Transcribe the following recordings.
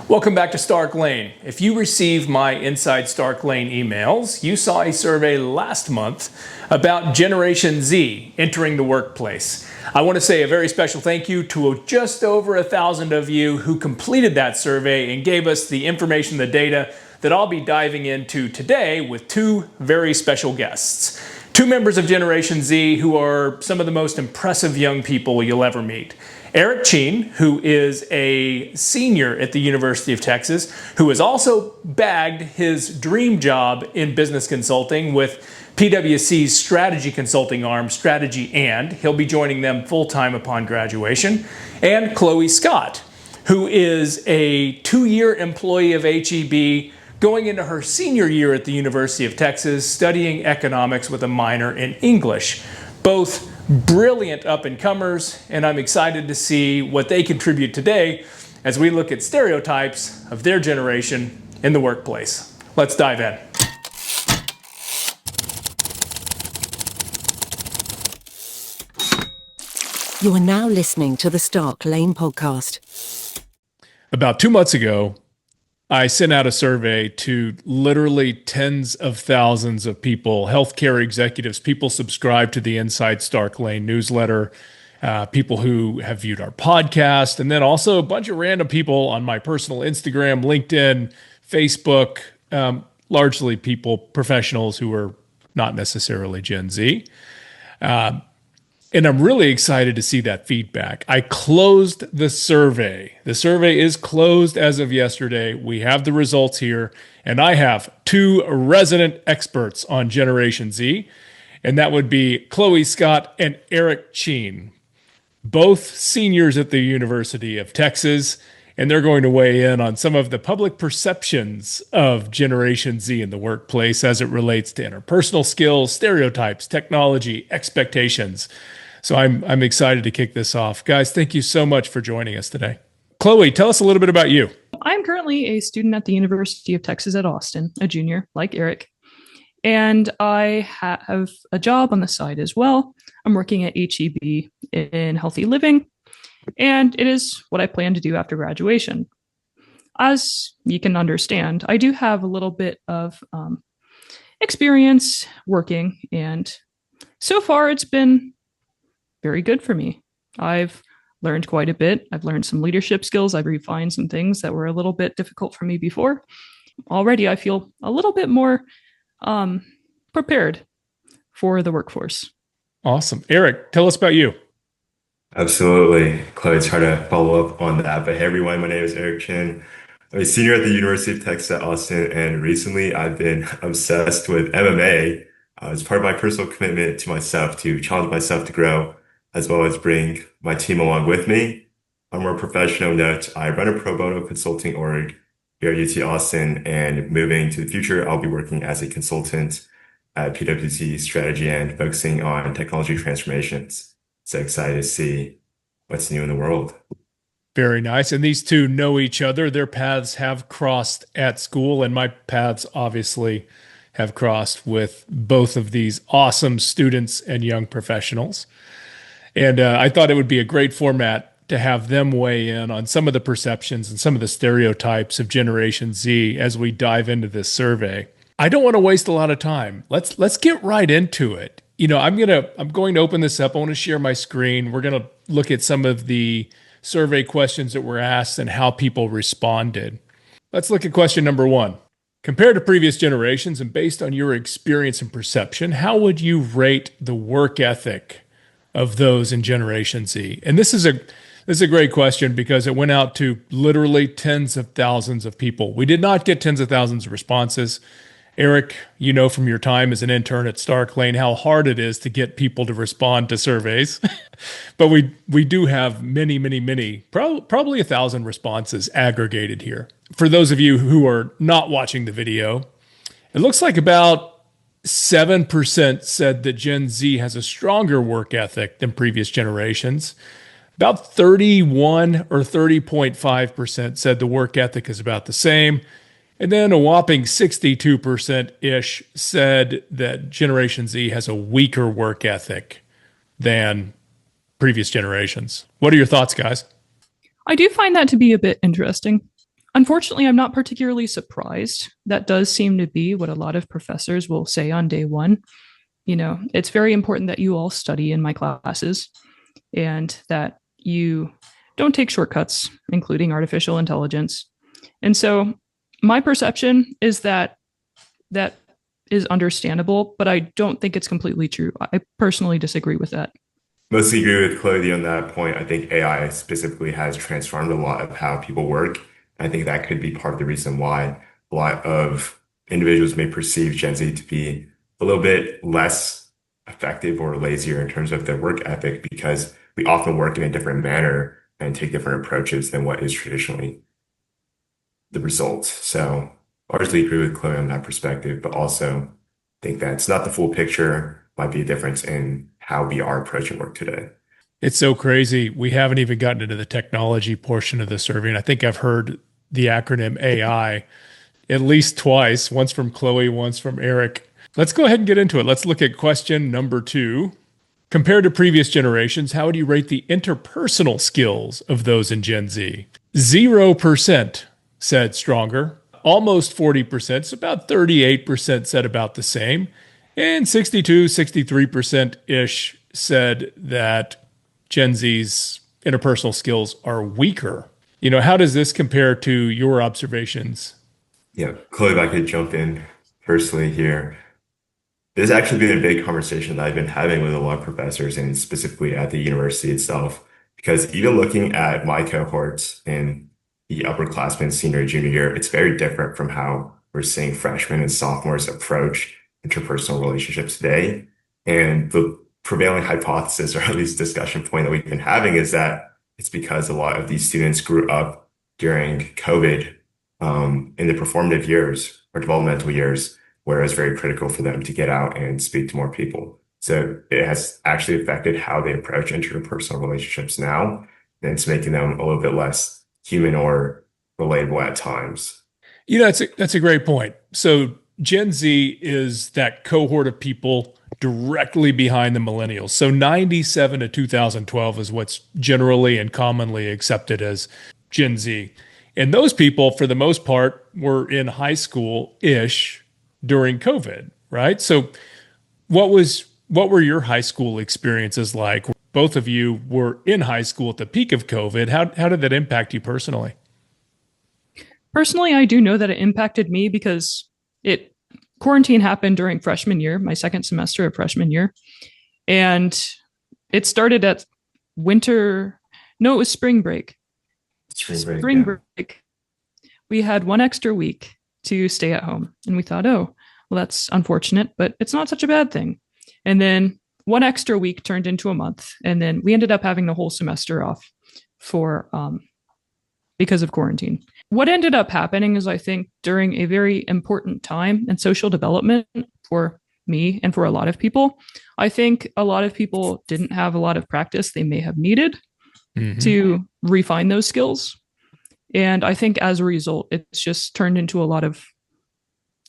Welcome back to Stark Lane. If you receive my Inside Stark Lane emails, you saw a survey last month about Generation Z entering the workplace. I want to say a very special thank you to just over 1,000 of you who completed that survey and gave us the information, the data that I'll be diving into today with two very special guests. Two members of Generation Z who are some of the most impressive young people you'll ever meet. Eric Cheen, who is a senior at the University of Texas, who has also bagged his dream job in business consulting with PwC's strategy consulting arm, Strategy And. He'll be joining them full-time upon graduation. And Kloey Scott, who is a 2-year employee of HEB, going into her senior year at the University of Texas, studying economics with a minor in English. Both brilliant up-and-comers, and I'm excited to see what they contribute today as we look at stereotypes of their generation in the workplace. Let's dive in. You are now listening to the Stark Lane podcast. About 2 months ago, I sent out a survey to literally tens of thousands of people, healthcare executives, people subscribed to the Inside Stark Lane newsletter, people who have viewed our podcast, and then also a bunch of random people on my personal Instagram, LinkedIn, Facebook, largely people, professionals who are not necessarily Gen Z. And I'm really excited to see that feedback. I closed the survey. The survey is closed as of yesterday. We have the results here, and I have two resident experts on Generation Z, and that would be Kloey Scott and Eric Cheen, both seniors at the University of Texas, and they're going to weigh in on some of the public perceptions of Generation Z in the workplace as it relates to interpersonal skills, stereotypes, technology, expectations. So I'm excited to kick this off. Guys, thank you so much for joining us today. Kloey, tell us a little bit about you. I'm currently a student at the University of Texas at Austin, a junior like Eric. And I have a job on the side as well. I'm working at HEB in healthy living. And it is what I plan to do after graduation. As you can understand, I do have a little bit of experience working. And so far, it's been very good for me. I've learned quite a bit. I've learned some leadership skills. I've refined some things that were a little bit difficult for me before. Already, I feel a little bit more prepared for the workforce. Awesome. Eric, tell us about you. Absolutely. Chloe, it's hard to follow up on that. But hey, everyone, my name is Eric Chin. I'm a senior at the University of Texas at Austin, and recently I've been obsessed with MMA as part of my personal commitment to myself to challenge myself to grow, as well as bring my team along with me. On a more professional note, I run a pro bono consulting org here at UT Austin, and moving to the future, I'll be working as a consultant at PwC Strategy and focusing on technology transformations. So excited to see what's new in the world. Very nice. And these two know each other. Their paths have crossed at school, and my paths obviously have crossed with both of these awesome students and young professionals. And I thought it would be a great format to have them weigh in on some of the perceptions and some of the stereotypes of Generation Z as we dive into this survey. I don't want to waste a lot of time. Let's get right into it. You know, I'm going to open this up. I want to share my screen. We're going to look at some of the survey questions that were asked and how people responded. Let's look at question number 1. Compared to previous generations and based on your experience and perception, how would you rate the work ethic of those in Generation Z? And this is a great question because it went out to literally tens of thousands of people. We did not get tens of thousands of responses. Eric, you know from your time as an intern at Stark Lane how hard it is to get people to respond to surveys. But we do have many, probably 1,000 responses aggregated here. For those of you who are not watching the video, it looks like about 7% said that Gen Z has a stronger work ethic than previous generations. About 31 or 30.5% said the work ethic is about the same. And then a whopping 62%-ish said that Generation Z has a weaker work ethic than previous generations. What are your thoughts, guys? I do find that to be a bit interesting. Unfortunately, I'm not particularly surprised. That does seem to be what a lot of professors will say on day one. It's very important that you all study in my classes and that you don't take shortcuts, including artificial intelligence. And so my perception is that is understandable, but I don't think it's completely true. I personally disagree with that. Mostly agree with Chloe on that point. I think AI specifically has transformed a lot of how people work. I think that could be part of the reason why a lot of individuals may perceive Gen Z to be a little bit less effective or lazier in terms of their work ethic, because we often work in a different manner and take different approaches than what is traditionally the result. So largely agree with Chloe on that perspective, but also think that it's not the full picture, might be a difference in how we are approaching work today. It's so crazy. We haven't even gotten into the technology portion of the survey. And I think I've heard the acronym AI at least twice, once from Kloey, once from Eric. Let's go ahead and get into it. Let's look at question number 2. Compared to previous generations, how would you rate the interpersonal skills of those in Gen Z? 0% said stronger, almost 40%, so about 38% said about the same, and 63% said that Gen Z's interpersonal skills are weaker. How does this compare to your observations? Yeah, Chloe, if I could jump in personally here. This has actually been a big conversation that I've been having with a lot of professors and specifically at the university itself. Because even looking at my cohorts in the upperclassmen, senior, junior year, it's very different from how we're seeing freshmen and sophomores approach interpersonal relationships today. And the prevailing hypothesis, or at least discussion point that we've been having, is that it's because a lot of these students grew up during COVID in the performative years or developmental years, where it's very critical for them to get out and speak to more people. So it has actually affected how they approach interpersonal relationships now, and it's making them a little bit less human or relatable at times. That's a great point. So Gen Z is that cohort of people directly behind the millennials. So 97 to 2012 is what's generally and commonly accepted as Gen Z. And those people, for the most part, were in high school-ish during COVID, right? So what were your high school experiences like? Both of you were in high school at the peak of COVID. How did that impact you personally? Personally, I do know that it impacted me because quarantine happened during freshman year, my second semester of freshman year. And it started at winter. No, it was spring break. Spring break. We had one extra week to stay at home. And we thought, oh, well, that's unfortunate, but it's not such a bad thing. And then one extra week turned into a month. And then we ended up having the whole semester off because of quarantine. What ended up happening is, I think, during a very important time in social development for me and for a lot of people, I think a lot of people didn't have a lot of practice they may have needed to refine those skills. And I think as a result, it's just turned into a lot of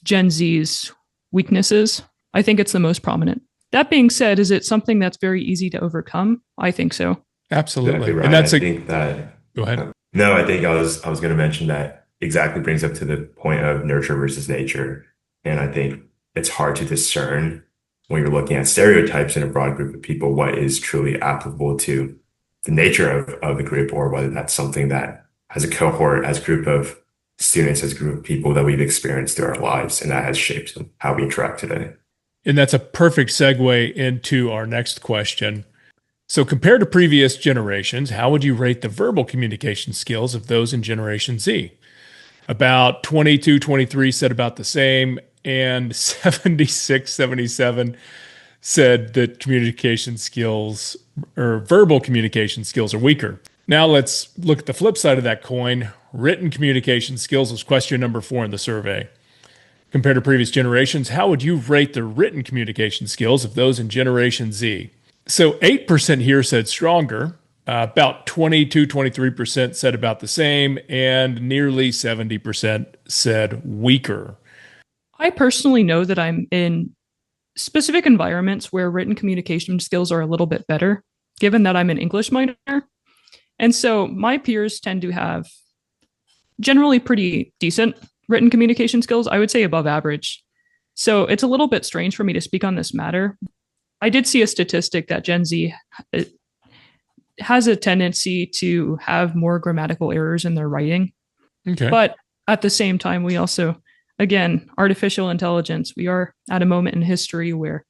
Gen Z's weaknesses. I think it's the most prominent. That being said, is it something that's very easy to overcome? I think so. Absolutely. Exactly right. And that's I think that. Go ahead. No, I think I was going to mention that exactly brings up to the point of nurture versus nature. And I think it's hard to discern when you're looking at stereotypes in a broad group of people, what is truly applicable to the nature of the group, or whether that's something that as a cohort, as a group of students, as a group of people that we've experienced through our lives, and that has shaped how we interact today. And that's a perfect segue into our next question. So compared to previous generations, how would you rate the verbal communication skills of those in Generation Z? About 22, 23 said about the same, and 76, 77 said that communication skills or verbal communication skills are weaker. Now let's look at the flip side of that coin. Written communication skills was question number 4 in the survey. Compared to previous generations, how would you rate the written communication skills of those in Generation Z? So 8% here said stronger, about 22, 23% said about the same, and nearly 70% said weaker. I personally know that I'm in specific environments where written communication skills are a little bit better, given that I'm an English minor. And so my peers tend to have generally pretty decent written communication skills. I would say above average. So it's a little bit strange for me to speak on this matter. I did see a statistic that Gen Z has a tendency to have more grammatical errors in their writing. Okay. But at the same time, we also, again, artificial intelligence, we are at a moment in history where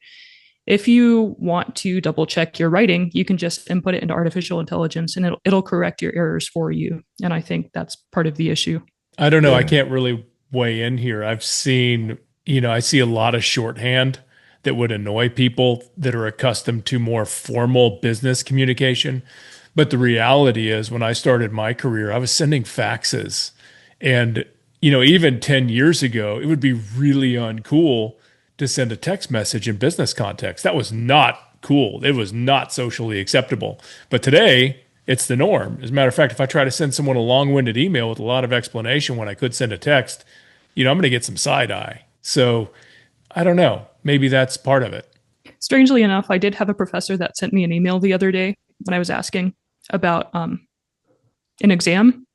if you want to double check your writing, you can just input it into artificial intelligence and it'll correct your errors for you. And I think that's part of the issue. I don't know. I Yeah. can't really weigh in here. I've seen, I see a lot of shorthand that would annoy people that are accustomed to more formal business communication. But the reality is, when I started my career, I was sending faxes. And, even 10 years ago, it would be really uncool to send a text message in business context. That was not cool. It was not socially acceptable. But today, it's the norm. As a matter of fact, if I try to send someone a long-winded email with a lot of explanation when I could send a text, I'm going to get some side eye. So I don't know. Maybe that's part of it. Strangely enough, I did have a professor that sent me an email the other day when I was asking about an exam.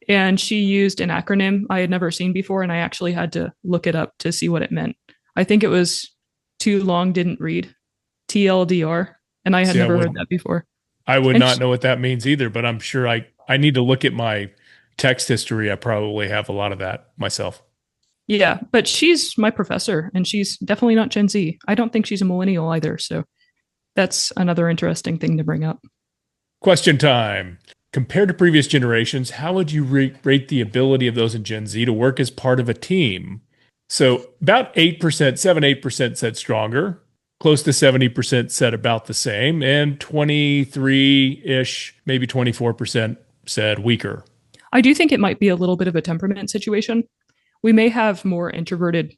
And she used an acronym I had never seen before. And I actually had to look it up to see what it meant. I think it was too long, didn't read, TLDR. And I had See, never heard that before. I would And not know what that means either, but I'm sure I need to look at my text history. I probably have a lot of that myself. yeah, but she's my professor and she's definitely not Gen Z. I don't think she's a millennial either. So that's another interesting thing to bring up. Question time. Compared to previous generations, how would you rate the ability of those in Gen Z to work as part of a team? So about 8%, 8% said stronger, close to 70% said about the same, and 23-ish, maybe 24% said weaker. I do think it might be a little bit of a temperament situation. We may have more introverted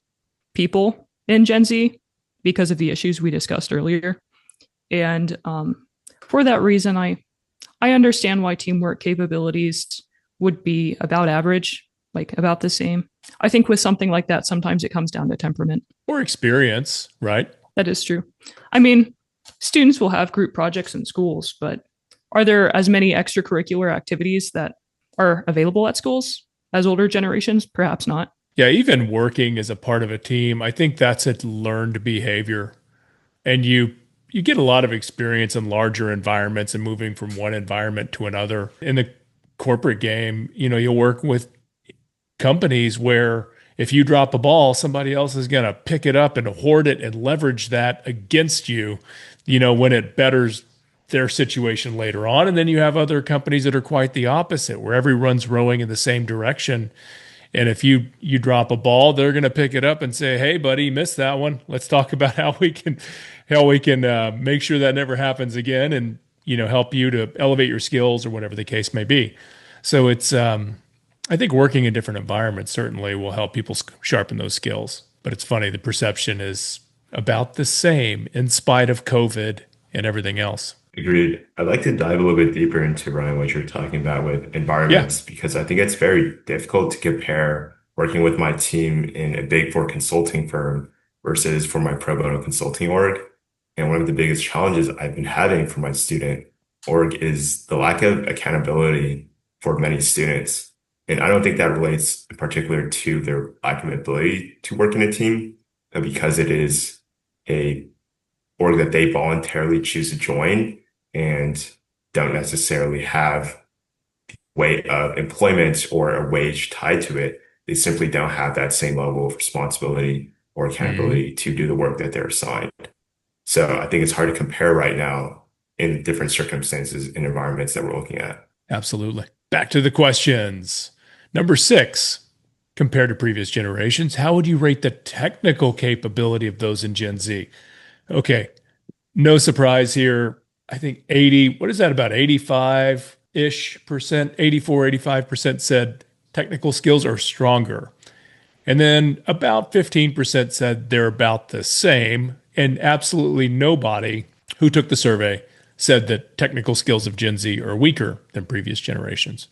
people in Gen Z because of the issues we discussed earlier. And for that reason, I understand why teamwork capabilities would be about average, like about the same. I think with something like that, sometimes it comes down to temperament. Or experience, right? That is true. I mean, students will have group projects in schools, but are there as many extracurricular activities that are available at schools as older generations? Perhaps not. Yeah, even working as a part of a team, I think that's a learned behavior. And you get a lot of experience in larger environments and moving from one environment to another. In the corporate game, you'll work with companies where if you drop a ball, somebody else is going to pick it up and hoard it and leverage that against you, when it betters their situation later on. And then you have other companies that are quite the opposite, where everyone's rowing in the same direction. And if you drop a ball, they're going to pick it up and say, "Hey, buddy, you missed that one. Let's talk about how we can make sure that never happens again, and help you to elevate your skills or whatever the case may be." So it's I think working in different environments certainly will help people sharpen those skills. But it's funny, the perception is about the same in spite of COVID and everything else. Agreed. I'd like to dive a little bit deeper into, Ryan, what you're talking about with Yeah. environments, because I think it's very difficult to compare working with my team in a big four consulting firm versus for my pro bono consulting org. And one of the biggest challenges I've been having for my student org is the lack of accountability for many students. And I don't think that relates in particular to their lack of ability to work in a team, but because it is a org that they voluntarily choose to join and don't necessarily have way of employment or a wage tied to it. They simply don't have that same level of responsibility or accountability to do the work that they're assigned. So I think it's hard to compare right now in different circumstances and environments that we're looking at. Absolutely. Back to the questions. Number 6, compared to previous generations, how would you rate the technical capability of those in Gen Z? Okay, no surprise here. I think 80, what is that, about 85-ish percent, 84, 85% said technical skills are stronger. And then about 15% said they're about the same. And absolutely nobody who took the survey said that technical skills of Gen Z are weaker than previous generations.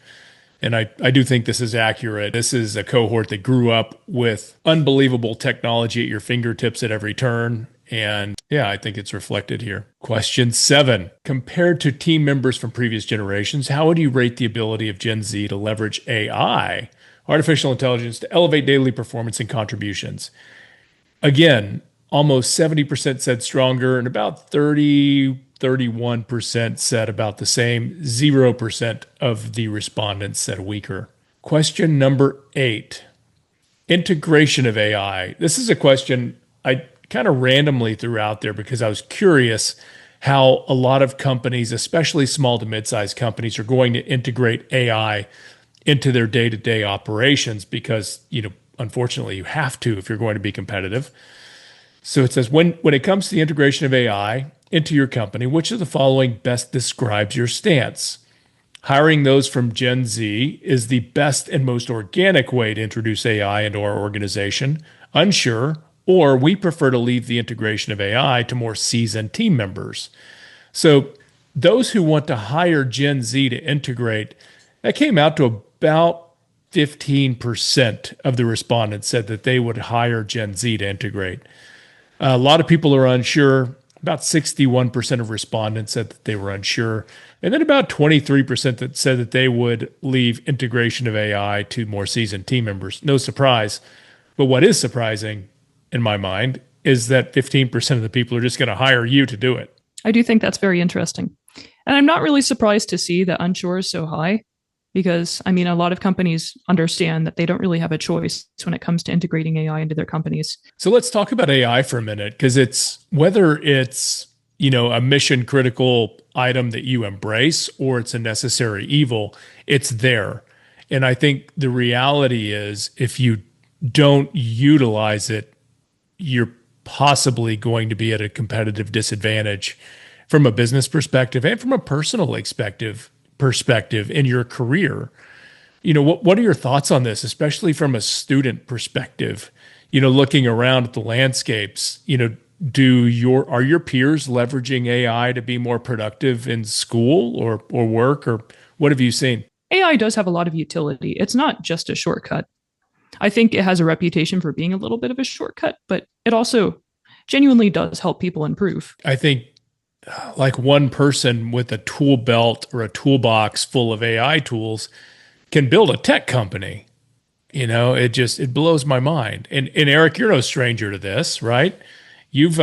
And I do think this is accurate. This is a cohort that grew up with unbelievable technology at your fingertips at every turn. And yeah, I think it's reflected here. Question 7. Compared to team members from previous generations, how would you rate the ability of Gen Z to leverage AI, artificial intelligence, to elevate daily performance and contributions? Again, almost 70% said stronger, and about 31% said about the same. 0% of the respondents said weaker. Question number 8. Integration of AI. This is a question I kind of randomly threw out there because I was curious how a lot of companies, especially small to mid-sized companies, are going to integrate AI into their day-to-day operations because, unfortunately you have to if you're going to be competitive. So it says, when it comes to the integration of AI into your company, which of the following best describes your stance? Hiring those from Gen Z is the best and most organic way to introduce AI into our organization. Unsure, or we prefer to leave the integration of AI to more seasoned team members. So those who want to hire Gen Z to integrate, that came out to about 15% of the respondents said that they would hire Gen Z to integrate. A lot of people are unsure. About 61% of respondents said that they were unsure. And then about 23% that said that they would leave integration of AI to more seasoned team members. No surprise. But what is surprising in my mind is that 15% of the people are just going to hire you to do it. I do think that's very interesting. And I'm not really surprised to see that unsure is so high because, a lot of companies understand that they don't really have a choice when it comes to integrating AI into their companies. So let's talk about AI for a minute because whether it's a mission critical item that you embrace or it's a necessary evil, it's there. And I think the reality is if you don't utilize it, you're possibly going to be at a competitive disadvantage from a business perspective and from a personal perspective in your career. What are your thoughts on this, especially from a student perspective? Looking around at the landscapes, are your peers leveraging AI to be more productive in school or work, or what have you seen? AI does have a lot of utility. It's not just a shortcut. I think it has a reputation for being a little bit of a shortcut, but it also genuinely does help people improve. I think like one person with a tool belt or a toolbox full of AI tools can build a tech company. It blows my mind. And Eric, you're no stranger to this, right? You've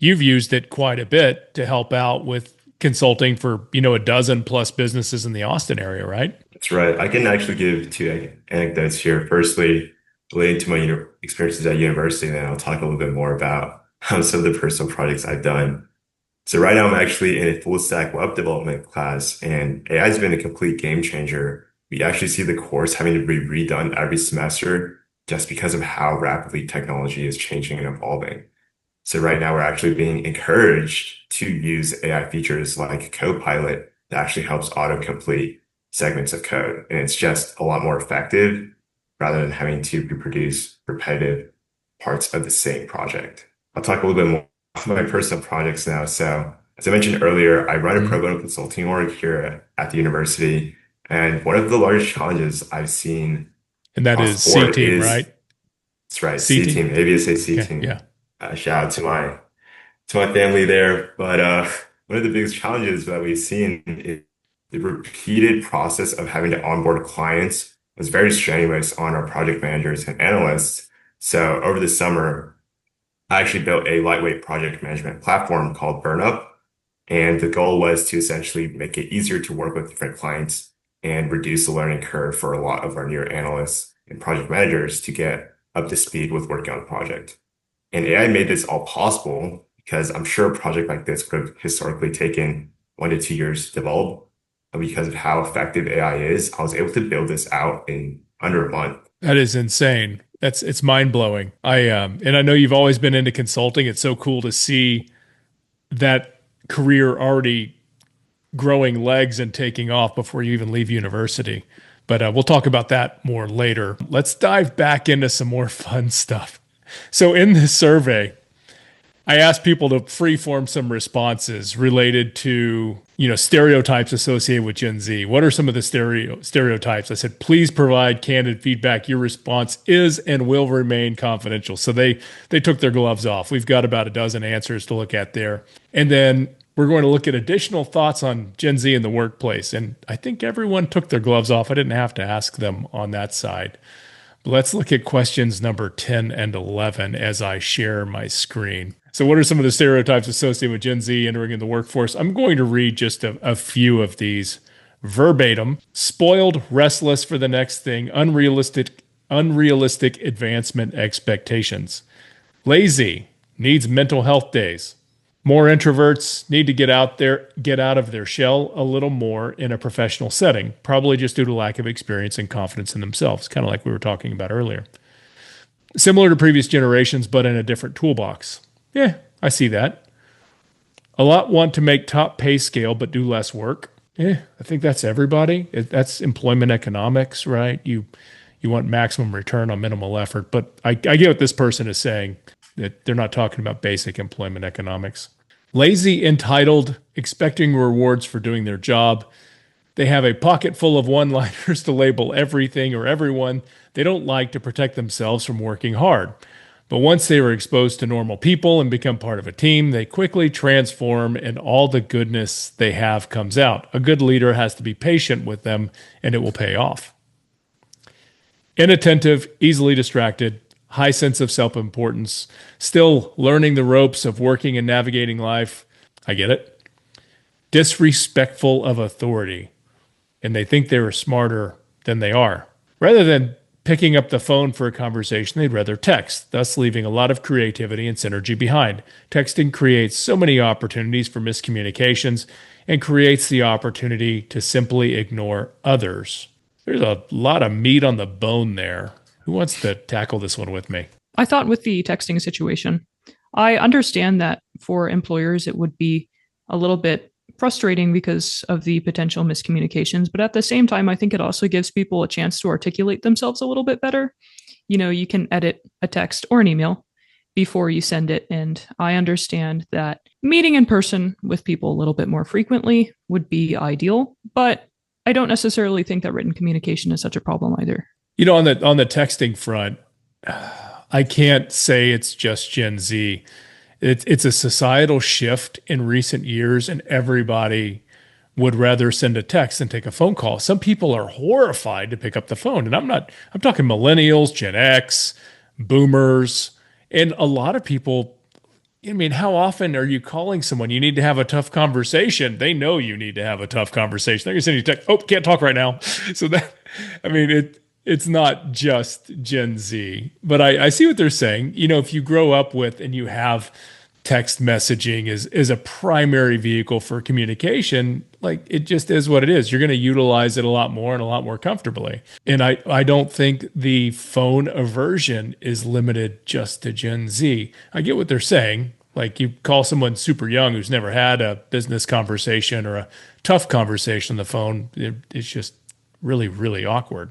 used it quite a bit to help out with consulting for, a dozen plus businesses in the Austin area, right? That's right. I can actually give two anecdotes here. Firstly, relating to my experiences at university, and then I'll talk a little bit more about some of the personal projects I've done. So right now I'm actually in a full stack web development class, and AI has been a complete game changer. We actually see the course having to be redone every semester just because of how rapidly technology is changing and evolving. So right now we're actually being encouraged to use AI features like Copilot that actually helps autocomplete segments of code. And it's just a lot more effective rather than having to reproduce repetitive parts of the same project. I'll talk a little bit more about my personal projects now. So as I mentioned earlier, I run a pro bono consulting org here at the university. And one of the largest challenges I've seen, and that is C team, right? That's right, C team, ABSA C Okay, team. yeah. Shout out to my family there. But one of the biggest challenges that we've seen is the repeated process of having to onboard clients was very strenuous on our project managers and analysts. So over the summer, I actually built a lightweight project management platform called BurnUp. And the goal was to essentially make it easier to work with different clients and reduce the learning curve for a lot of our newer analysts and project managers to get up to speed with working on a project. And AI made this all possible because I'm sure a project like this would have historically taken 1 to 2 years to develop. And because of how effective AI is, I was able to build this out in under a month. That is insane. It's mind blowing. And I know you've always been into consulting. It's so cool to see that career already growing legs and taking off before you even leave university. But we'll talk about that more later. Let's dive back into some more fun stuff. So in this survey, I asked people to freeform some responses related to, stereotypes associated with Gen Z. What are some of the stereotypes? I said, please provide candid feedback. Your response is and will remain confidential. So they took their gloves off. We've got about a dozen answers to look at there. And then we're going to look at additional thoughts on Gen Z in the workplace. And I think everyone took their gloves off. I didn't have to ask them on that side. Let's look at questions number 10 and 11 as I share my screen. So, what are some of the stereotypes associated with Gen Z entering in the workforce? I'm going to read just a few of these verbatim. Spoiled, restless for the next thing, unrealistic advancement expectations. Lazy, needs mental health days. More introverts need to get out of their shell a little more in a professional setting, probably just due to lack of experience and confidence in themselves, kind of like we were talking about earlier. Similar to previous generations, but in a different toolbox. Yeah, I see that. A lot want to make top pay scale, but do less work. Yeah, I think that's everybody. That's employment economics, right? You want maximum return on minimal effort, but I get what this person is saying, that they're not talking about basic employment economics. Lazy, entitled, expecting rewards for doing their job. They have a pocket full of one-liners to label everything or everyone. They don't like to protect themselves from working hard. But once they are exposed to normal people and become part of a team, they quickly transform and all the goodness they have comes out. A good leader has to be patient with them and it will pay off. Inattentive, easily distracted, high sense of self-importance, still learning the ropes of working and navigating life. I get it. Disrespectful of authority, and they think they're smarter than they are. Rather than picking up the phone for a conversation, they'd rather text, thus leaving a lot of creativity and synergy behind. Texting creates so many opportunities for miscommunications and creates the opportunity to simply ignore others. There's a lot of meat on the bone there. Who wants to tackle this one with me? I thought with the texting situation, I understand that for employers, it would be a little bit frustrating because of the potential miscommunications. But at the same time, I think it also gives people a chance to articulate themselves a little bit better. You can edit a text or an email before you send it. And I understand that meeting in person with people a little bit more frequently would be ideal, but I don't necessarily think that written communication is such a problem either. On the texting front, I can't say it's just Gen Z. It's a societal shift in recent years, and everybody would rather send a text than take a phone call. Some people are horrified to pick up the phone, and I'm talking millennials, Gen X, boomers, and a lot of people. I mean, how often are you calling someone? You need to have a tough conversation. They know you need to have a tough conversation. They're going to send you a text. Oh, can't talk right now. So it's not just Gen Z, but I see what they're saying. If you grow up with and you have text messaging is a primary vehicle for communication, like it just is what it is. You're going to utilize it a lot more and a lot more comfortably. And I don't think the phone aversion is limited just to Gen Z. I get what they're saying. Like you call someone super young who's never had a business conversation or a tough conversation on the phone, it's just really, really awkward.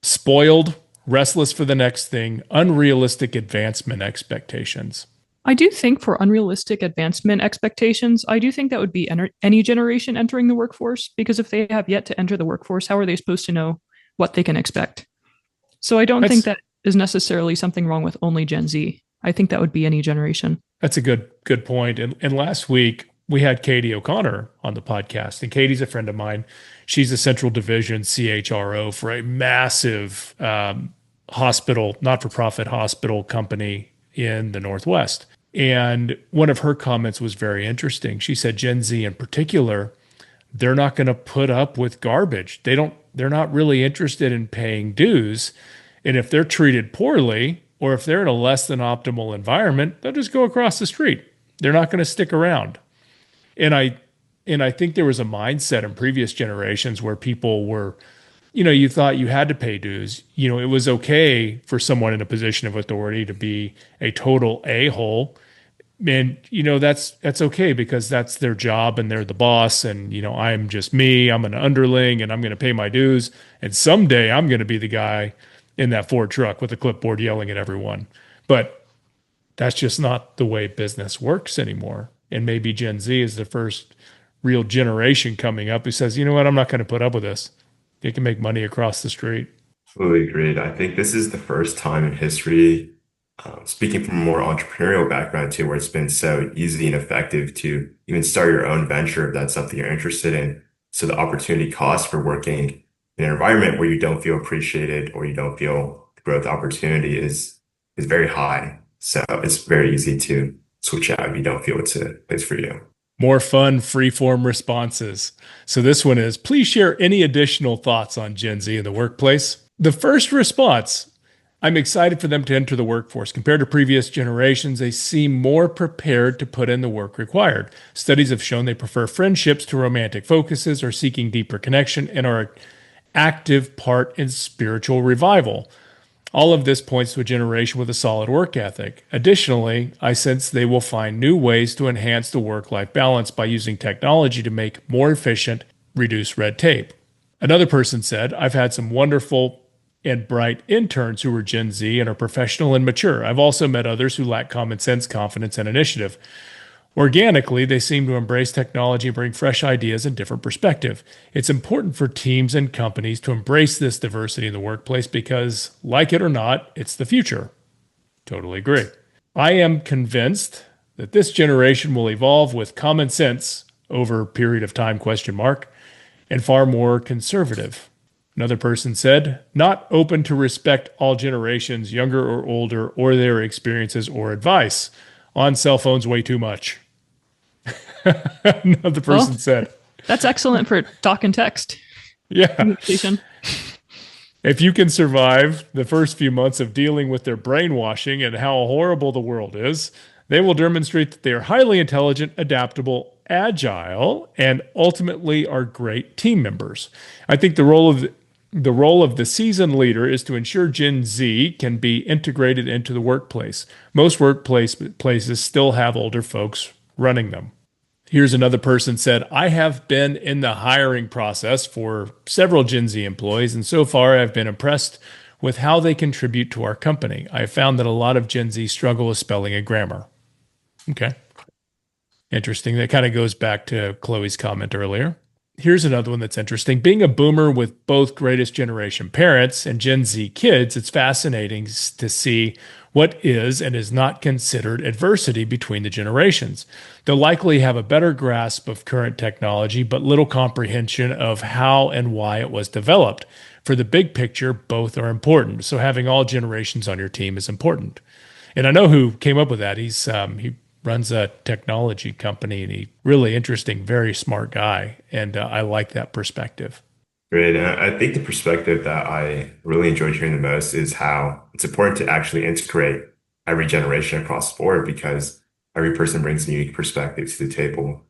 Spoiled, restless for the next thing, unrealistic advancement expectations. I do think for unrealistic advancement expectations, I do think that would be any generation entering the workforce, because if they have yet to enter the workforce, how are they supposed to know what they can expect? So I don't think that is necessarily something wrong with only Gen Z. I think that would be any generation. That's a good point. And last week, we had Katie O'Connor on the podcast, and Katie's a friend of mine. She's a central division CHRO for a massive hospital, not-for-profit hospital company in the Northwest. And one of her comments was very interesting. She said Gen Z in particular, they're not going to put up with garbage. They're not really interested in paying dues. And if they're treated poorly, or if they're in a less than optimal environment, they'll just go across the street. They're not going to stick around. And I think there was a mindset in previous generations where people were, you thought you had to pay dues. It was okay for someone in a position of authority to be a total a-hole. And, that's okay because that's their job and they're the boss. And, I'm just me, I'm an underling and I'm going to pay my dues. And someday I'm going to be the guy in that Ford truck with a clipboard yelling at everyone. But That's just not the way business works anymore. And maybe Gen Z is the first real generation coming up who says, you know what, I'm not going to put up with this. They can make money across the street. Fully agreed. I think this is the first time in history, speaking from a more entrepreneurial background too, where it's been so easy and effective to even start your own venture if that's something you're interested in. So the opportunity cost for working in an environment where you don't feel appreciated or you don't feel the growth opportunity is very high. So it's very easy to switch out if you don't feel it's a place for you. More fun, free-form responses. So this one is, please share any additional thoughts on Gen Z in the workplace. The first response, I'm excited for them to enter the workforce. Compared to previous generations, they seem more prepared to put in the work required. Studies have shown they prefer friendships to romantic focuses, are seeking deeper connection, and are an active part in spiritual revival. All of this points to a generation with a solid work ethic. Additionally, I sense they will find new ways to enhance the work-life balance by using technology to make more efficient, reduce red tape. Another person said, I've had some wonderful and bright interns who were Gen Z and are professional and mature. I've also met others who lack common sense, confidence, and initiative. Organically, they seem to embrace technology and bring fresh ideas and different perspective. It's important for teams and companies to embrace this diversity in the workplace because, like it or not, it's the future. Totally agree. I am convinced that this generation will evolve with common sense over a period of time, and far more conservative. Another person said, not open to respect all generations, younger or older, or their experiences or advice. On cell phones way too much. Another person said. That's excellent for talk and text Yeah. communication. If you can survive the first few months of dealing with their brainwashing and how horrible the world is, they will demonstrate that they are highly intelligent, adaptable, agile, and ultimately are great team members. I think the role of the seasoned leader is to ensure Gen Z can be integrated into the workplace. Most places still have older folks running them. Here's another person said, I have been in the hiring process for several Gen Z employees, and so far I've been impressed with how they contribute to our company. I found that a lot of Gen Z struggle with spelling and grammar. Okay. Interesting. That kind of goes back to Chloe's comment earlier. Here's another one that's interesting. Being a boomer with both greatest generation parents and Gen Z kids, it's fascinating to see what is and is not considered adversity between the generations. They'll likely have a better grasp of current technology, but little comprehension of how and why it was developed. For the big picture, both are important. So having all generations on your team is important. And I know who came up with that. He runs a technology company, and he's really interesting, very smart guy. And I like that perspective. Great. And I think the perspective that I really enjoyed hearing the most is how it's important to actually integrate every generation across the board because every person brings a unique perspective to the table.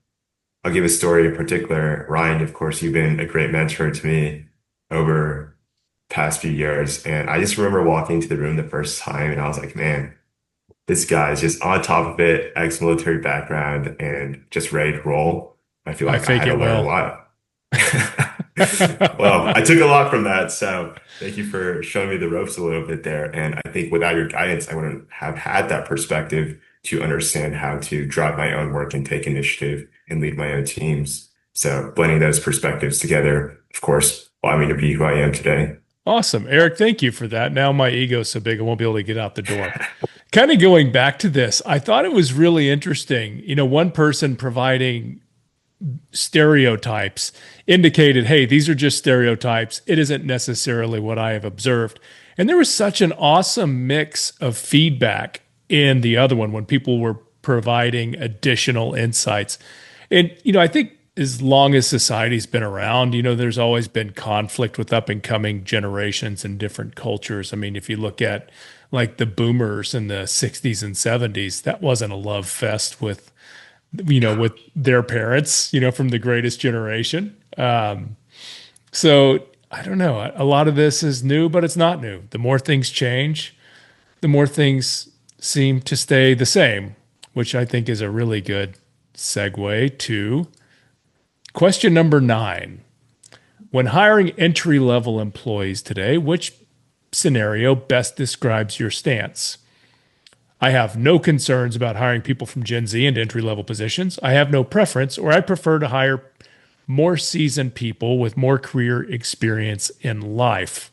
I'll give a story in particular. Ryan, of course, you've been a great mentor to me over the past few years. And I just remember walking into the room the first time and I was like, man, this guy is just on top of it, ex-military background, and just ready to roll. I feel I like I fake had to it learn a well. lot. Well, I took a lot from that, so thank you for showing me the ropes a little bit there. And I think without your guidance, I wouldn't have had that perspective to understand how to drive my own work and take initiative and lead my own teams. So blending those perspectives together, of course, allowed me to be who I am today. Awesome. Eric, thank you for that. Now my ego's so big I won't be able to get out the door. Kind of going back to this, I thought it was really interesting. You know, one person providing stereotypes indicated, hey, these are just stereotypes. It isn't necessarily what I have observed. And there was such an awesome mix of feedback in the other one when people were providing additional insights. And, you know, I think as long as society's been around, you know, there's always been conflict with up and coming generations and different cultures. I mean, if you look at like the boomers in the 60s and 70s, that wasn't a love fest with, you know, with their parents, you know, from the greatest generation. So I don't know. A lot of this is new, but it's not new. The more things change, the more things seem to stay the same, which I think is a really good segue to question number 9. When hiring entry-level employees today, which scenario best describes your stance? I have no concerns about hiring people from Gen Z into entry-level positions. I have no preference, or I prefer to hire more seasoned people with more career experience in life.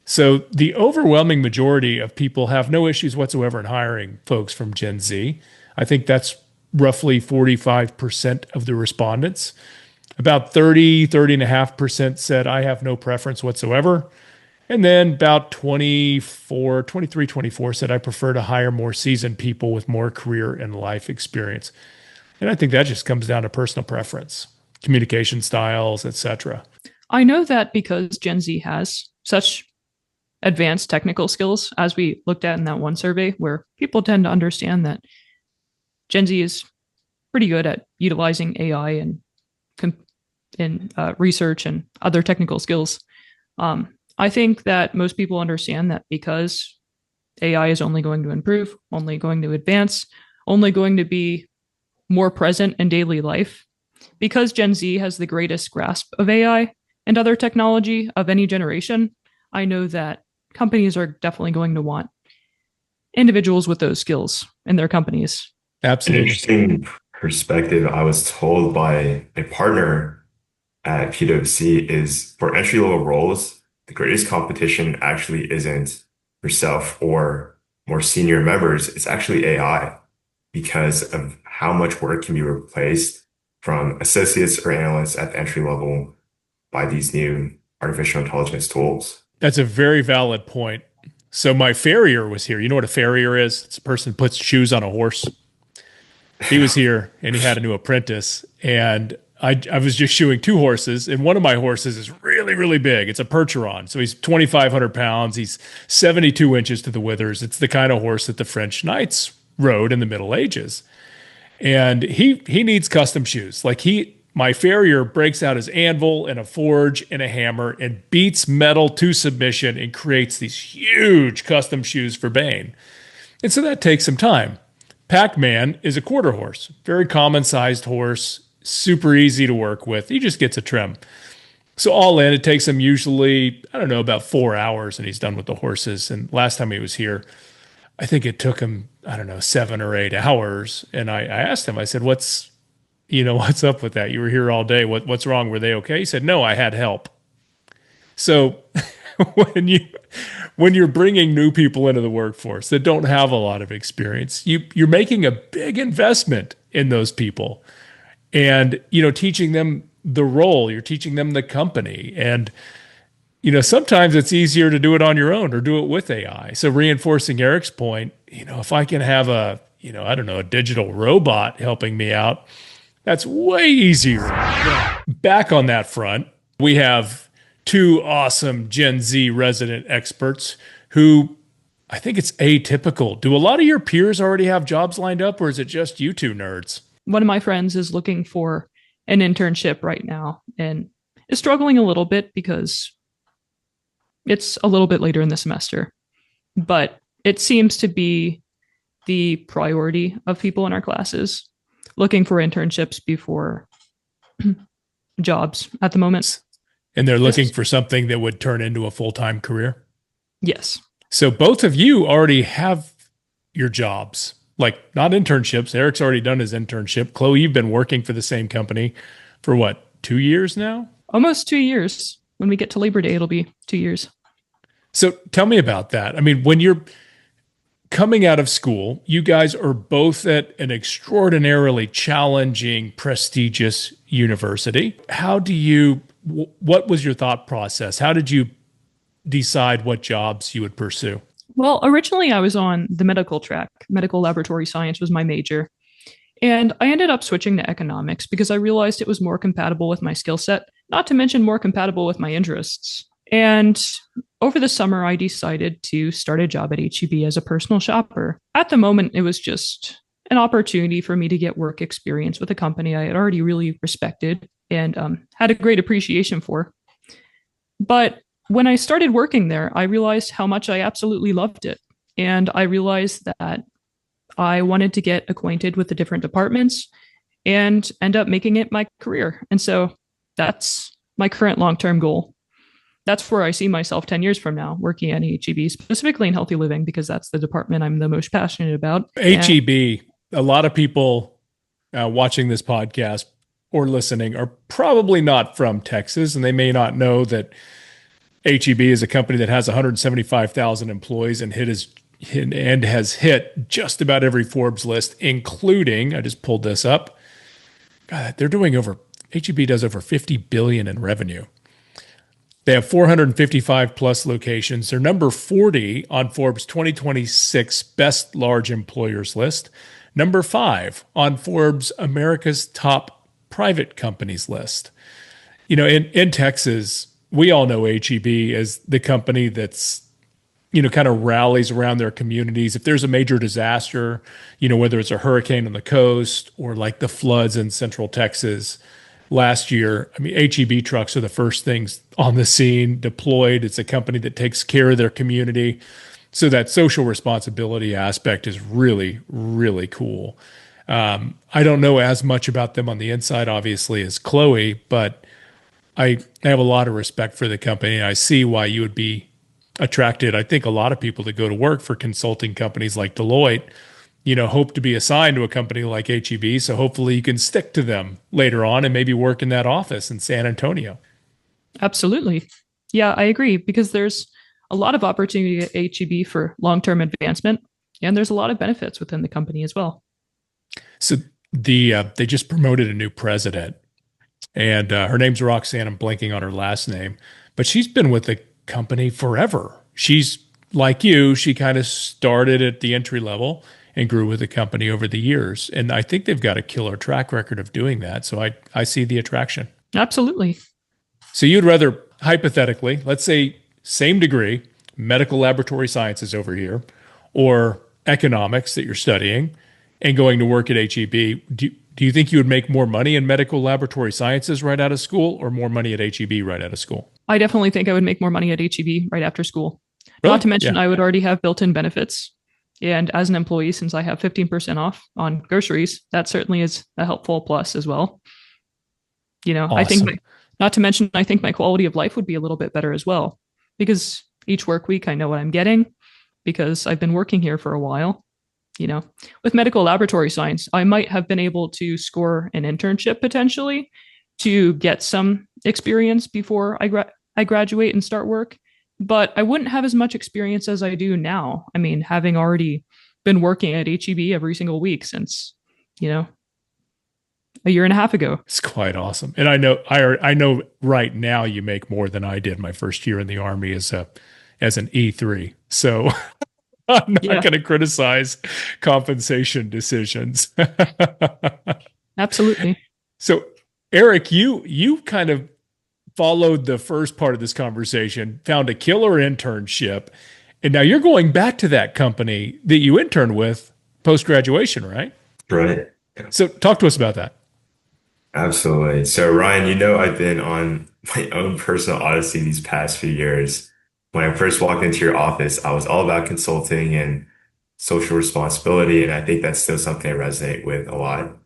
So the overwhelming majority of people have no issues whatsoever in hiring folks from Gen Z. I think that's roughly 45% of the respondents. About 30.5% said, I have no preference whatsoever. And then about 24 said, I prefer to hire more seasoned people with more career and life experience. And I think that just comes down to personal preference, communication styles, etc. I know that because Gen Z has such advanced technical skills, as we looked at in that one survey, where people tend to understand that Gen Z is pretty good at utilizing AI and research and other technical skills. I think that most people understand that because AI is only going to improve, only going to advance, only going to be more present in daily life, because Gen Z has the greatest grasp of AI and other technology of any generation, I know that companies are definitely going to want individuals with those skills in their companies. An Absolutely. interesting perspective I was told by a partner at PwC is for entry-level roles, the greatest competition actually isn't yourself or more senior members, it's actually AI because of how much work can be replaced from associates or analysts at the entry level by these new artificial intelligence tools. That's a very valid point. So my farrier was here. You know what a farrier is? It's a person who puts shoes on a horse. He was here and he had a new apprentice. And I was just shoeing two horses. And one of my horses is really, really big. It's a Percheron. So he's 2,500 pounds. He's 72 inches to the withers. It's the kind of horse that the French knights rode in the Middle Ages. And he needs custom shoes. My farrier breaks out his anvil and a forge and a hammer and beats metal to submission and creates these huge custom shoes for Bane. And so that takes some time. Pac-Man is a quarter horse, very common sized horse, super easy to work with. He just gets a trim. So all in, it takes him usually, about 4 hours and he's done with the horses. And last time he was here, I think it took him, 7 or 8 hours. And I asked him, I said, what's up with that? You were here all day. What's wrong? Were they okay? He said, no, I had help. So when you're bringing new people into the workforce that don't have a lot of experience, you're making a big investment in those people and, teaching them the role, you're teaching them the company. And, sometimes it's easier to do it on your own or do it with AI. So reinforcing Eric's point, if I can have a digital robot helping me out, that's way easier. Back on that front, we have two awesome Gen Z resident experts who I think it's atypical. Do a lot of your peers already have jobs lined up, or is it just you two nerds? One of my friends is looking for an internship right now and is struggling a little bit because it's a little bit later in the semester. But it seems to be the priority of people in our classes looking for internships before jobs at the moment. And they're looking for something that would turn into a full-time career? Yes. So both of you already have your jobs, like not internships. Eric's already done his internship. Kloey, you've been working for the same company for what, 2 years now? Almost 2 years. When we get to Labor Day, it'll be 2 years. So tell me about that. I mean, when you're coming out of school, you guys are both at an extraordinarily challenging, prestigious university. What was your thought process? How did you decide what jobs you would pursue? Well, originally I was on the medical track. Medical laboratory science was my major. And I ended up switching to economics because I realized it was more compatible with my skill set, not to mention more compatible with my interests. And over the summer, I decided to start a job at HEB as a personal shopper. At the moment, it was just an opportunity for me to get work experience with a company I had already really respected and had a great appreciation for. But when I started working there, I realized how much I absolutely loved it. And I realized that I wanted to get acquainted with the different departments and end up making it my career. And so that's my current long-term goal. that's where I see myself 10 years from now working at HEB, specifically in healthy living, because that's the department I'm the most passionate about. And HEB, a lot of people watching this podcast or listening are probably not from Texas, and they may not know that HEB is a company that has 175,000 employees and has hit just about every Forbes list, including, I just pulled this up. God, HEB does over 50 billion in revenue. They have 455 plus locations. They're number 40 on Forbes 2026 Best Large Employers list, number 5 on Forbes America's Top Private Companies list. You know, in Texas, we all know HEB as the company that's, you know, kind of rallies around their communities. If there's a major disaster, you know, whether it's a hurricane on the coast or like the floods in central Texas last year, I mean, HEB trucks are the first things on the scene deployed. It's a company that takes care of their community. So that social responsibility aspect is really, really cool. I don't know as much about them on the inside, obviously, as Kloey, but I have a lot of respect for the company, and I see why you would be attracted. I think a lot of people that go to work for consulting companies like Deloitte, you know, hope to be assigned to a company like HEB. So hopefully you can stick to them later on and maybe work in that office in San Antonio. absolutely. Yeah, I agree, because there's a lot of opportunity at HEB for long-term advancement, and there's a lot of benefits within the company as well. So they just promoted a new president, and her name's Roxanne. I'm blanking on her last name, but she's been with the company forever. She's like you. She kind of started at the entry level and grew with the company over the years. And I think they've got a killer track record of doing that. So I see the attraction. Absolutely. So you'd rather, hypothetically, let's say same degree, medical laboratory sciences over here, or economics that you're studying and going to work at HEB. Do you think you would make more money in medical laboratory sciences right out of school or more money at HEB right out of school? I definitely think I would make more money at HEB right after school. Really? Not to mention, Yeah. I would already have built-in benefits. And as an employee, since I have 15% off on groceries, that certainly is a helpful plus as well. You know, I think, Awesome. not to mention, I think my quality of life would be a little bit better as well, because each work week I know what I'm getting because I've been working here for a while. You know, with medical laboratory science, I might have been able to score an internship potentially to get some experience before I graduate and start work, but I wouldn't have as much experience as I do now. I mean, having already been working at HEB every single week since, you know, a year and a half ago. It's quite awesome. And I know right now you make more than I did my first year in the Army as an E3. So I'm not Yeah, going to criticize compensation decisions. absolutely. So Eric, you kind of followed the first part of this conversation, found a killer internship, and now you're going back to that company that you interned with post graduation, right? Right. So talk to us about that. Absolutely. So Ryan, you know, I've been on my own personal odyssey these past few years. When I first walked into your office, I was all about consulting and social responsibility, and I think that's still something I resonate with a lot.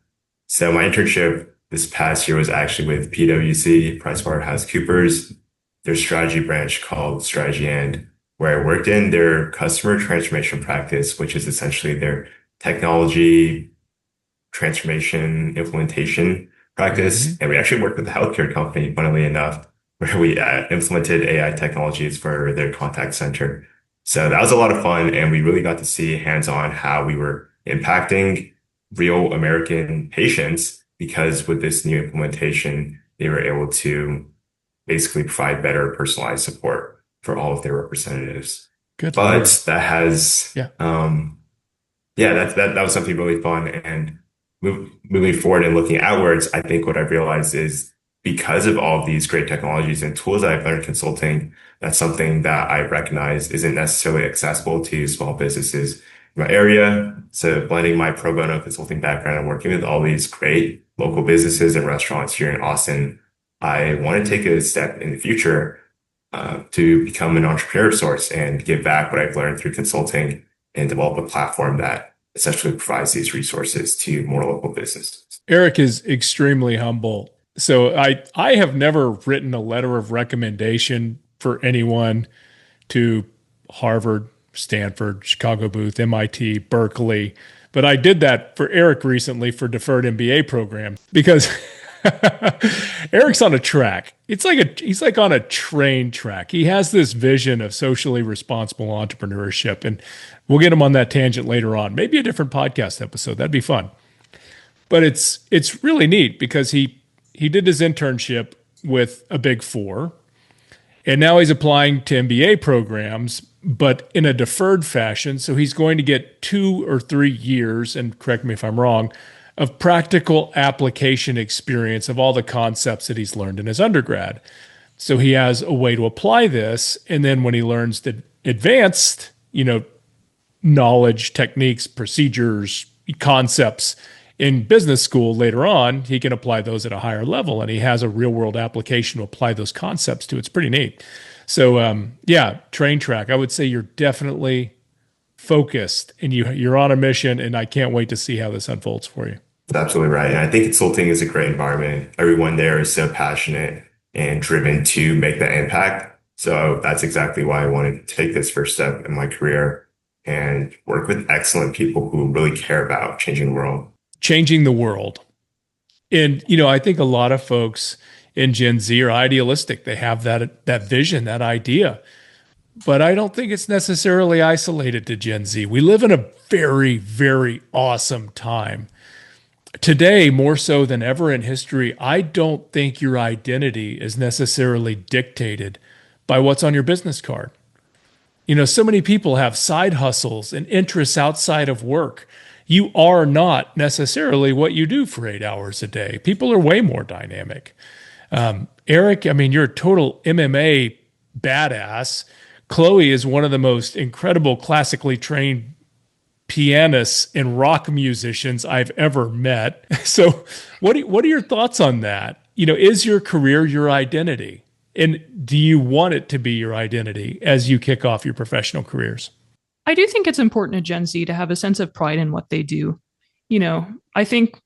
So my internship this past year was actually with PwC, PricewaterhouseCoopers, their strategy branch called Strategy and, where I worked in their customer transformation practice, which is essentially their technology transformation implementation practice. Mhm. And we actually worked with a healthcare company, funnily enough, where we implemented AI technologies for their contact center. So that was a lot of fun. And we really got to see hands-on how we were impacting real American patients, because with this new implementation, they were able to basically provide better personalized support for all of their representatives. Good But Lord. that has, Yeah. yeah, that was something really fun. And moving forward and looking outwards, I think what I've realized is, because of all of these great technologies and tools that I've learned consulting, that's something that I recognize isn't necessarily accessible to small businesses in my area. So blending my pro bono consulting background and working with all these great local businesses and restaurants here in Austin, I want to take a step in the future to become an entrepreneur of sorts and give back what I've learned through consulting and develop a platform that essentially provides these resources to more local businesses. Eric is extremely humble. So I have never written a letter of recommendation for anyone to Harvard, Stanford, Chicago Booth, MIT, Berkeley. But I did that for Eric recently for deferred MBA program because Eric's on a track. He's like on a train track. He has this vision of socially responsible entrepreneurship, and we'll get him on that tangent later on. Maybe a different podcast episode. That'd be fun. But it's really neat because he did his internship with a Big Four, and now he's applying to MBA programs, but in a deferred fashion. So he's going to get 2 or 3 years, and correct me if I'm wrong, of practical application experience of all the concepts that he's learned in his undergrad. So he has a way to apply this. And then when he learns the advanced, knowledge, techniques, procedures, concepts in business school later on, he can apply those at a higher level. And he has a real world application to apply those concepts to. It's pretty neat. So, train track. I would say you're definitely focused and you're on a mission, and I can't wait to see how this unfolds for you. That's absolutely right. And I think consulting is a great environment. Everyone there is so passionate and driven to make that impact. So that's exactly why I wanted to take this first step in my career and work with excellent people who really care about changing the world. Changing the world. And, I think a lot of folks in Gen Z are idealistic. They have that vision, that idea. But I don't think it's necessarily isolated to Gen Z. We live in a very, very awesome time. Today, more so than ever in history, I don't think your identity is necessarily dictated by what's on your business card. So many people have side hustles and interests outside of work. You are not necessarily what you do for 8 hours a day. People are way more dynamic. Eric, you're a total MMA badass. Kloey is one of the most incredible classically trained pianists and rock musicians I've ever met. So what are your thoughts on that? Is your career your identity? And do you want it to be your identity as you kick off your professional careers? I do think it's important to Gen Z to have a sense of pride in what they do. I think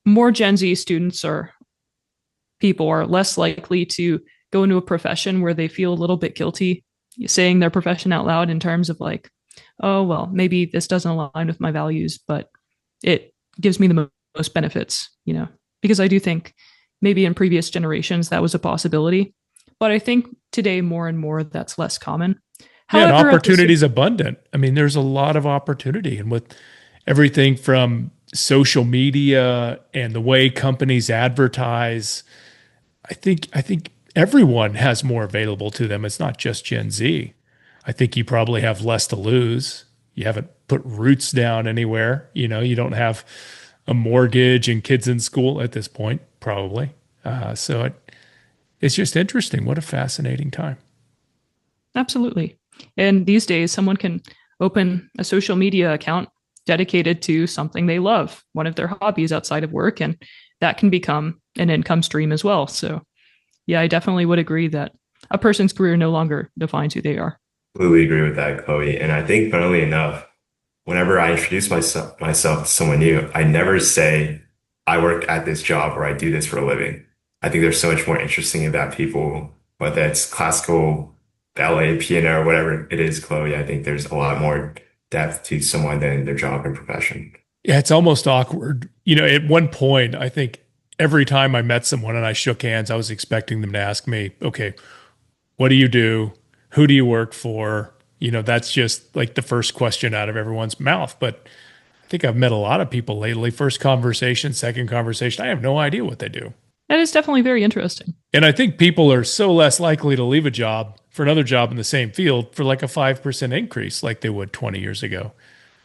more Gen Z students or people are less likely to go into a profession where they feel a little bit guilty saying their profession out loud in terms of like, oh, well, maybe this doesn't align with my values, but it gives me the most benefits, because I do think maybe in previous generations that was a possibility. But I think today more and more that's less common. However, and opportunity is abundant. There's a lot of opportunity. And with everything from social media and the way companies advertise, I think everyone has more available to them. It's not just Gen Z. I think you probably have less to lose. You haven't put roots down anywhere. You don't have a mortgage and kids in school at this point, probably. So it's just interesting. What a fascinating time. Absolutely. And these days, someone can open a social media account dedicated to something they love, one of their hobbies outside of work, and that can become an income stream as well. So, yeah, I definitely would agree that a person's career no longer defines who they are. Completely agree with that, Kloey. And I think, funnily enough, whenever I introduce myself to someone new, I never say I work at this job or I do this for a living. I think there's so much more interesting about people, whether it's classical, ballet, piano, or whatever it is, Kloey. I think there's a lot more depth to someone than their job and profession. Yeah, it's almost awkward. At one point, I think every time I met someone and I shook hands, I was expecting them to ask me, okay, what do you do? Who do you work for? That's just like the first question out of everyone's mouth. But I think I've met a lot of people lately. First conversation, second conversation, I have no idea what they do. That is definitely very interesting. And I think people are so less likely to leave a job for another job in the same field for like a 5% increase like they would 20 years ago.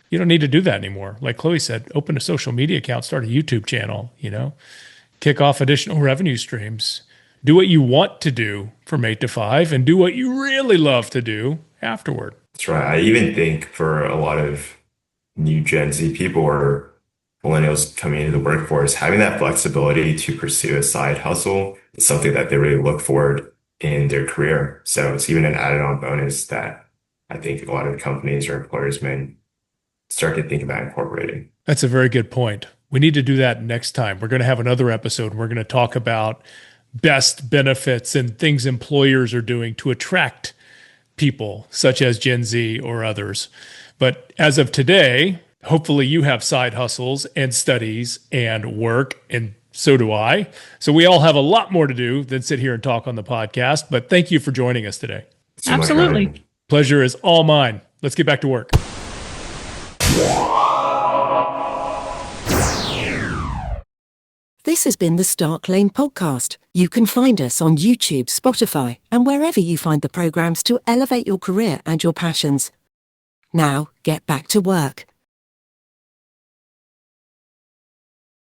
You don't need to do that anymore. Like Kloey said, open a social media account, start a YouTube channel, kick off additional revenue streams. Do what you want to do from 8 to 5 and do what you really love to do afterward. That's right. I even think for a lot of new Gen Z people or millennials coming into the workforce, having that flexibility to pursue a side hustle is something that they really look forward in their career. So it's even an added on bonus that I think a lot of companies or employers may start to think about incorporating. That's a very good point. We need to do that next time. We're going to have another episode. We're going to talk about best benefits and things employers are doing to attract people such as Gen Z or others. But as of today, hopefully you have side hustles and studies and work, and so do I. So we all have a lot more to do than sit here and talk on the podcast. But thank you for joining us today. So much Absolutely. fun. Pleasure is all mine. Let's get back to work. This has been the Stark Lane podcast. You can find us on YouTube, Spotify, and wherever you find the programs to elevate your career and your passions. Now, get back to work.